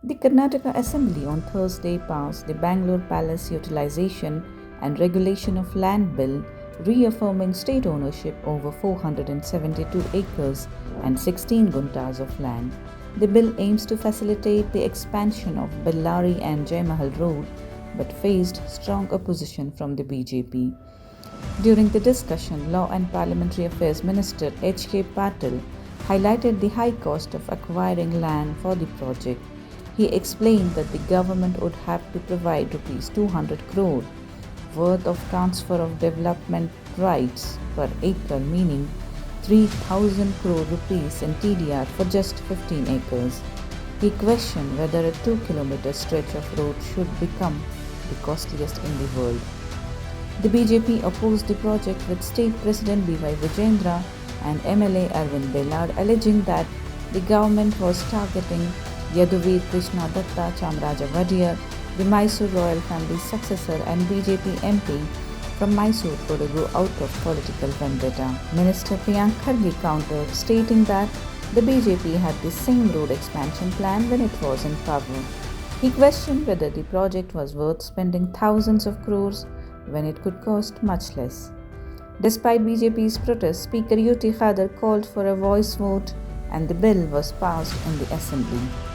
The Karnataka Assembly on Thursday passed the Bangalore Palace Utilization and Regulation of Land Bill, reaffirming state ownership over 472 acres and 16 guntas of land. The bill aims to facilitate the expansion of Bellary and Jaimahal Road, but faced strong opposition from the BJP. During the discussion, Law and Parliamentary Affairs Minister H.K. Patil highlighted the high cost of acquiring land for the project. He explained that the government would have to provide Rs 200 crore worth of transfer of development rights per acre, meaning 3,000 crore rupees in TDR for just 15 acres. He questioned whether a 2-kilometer stretch of road should become the costliest in the world. The BJP opposed the project with State President B.Y. Vijayendra and MLA Arvind Belad, alleging that the government was targeting Yaduveer Krishna Datta Chamraja Vadiyar, the Mysore royal family's successor and BJP MP from Mysore Kodagu, out of political vendetta. Minister Priyank Kharge countered, stating that the BJP had the same road expansion plan when it was in power. He questioned whether the project was worth spending thousands of crores when it could cost much less. Despite BJP's protest, Speaker U.T. Khadar called for a voice vote and the bill was passed in the assembly.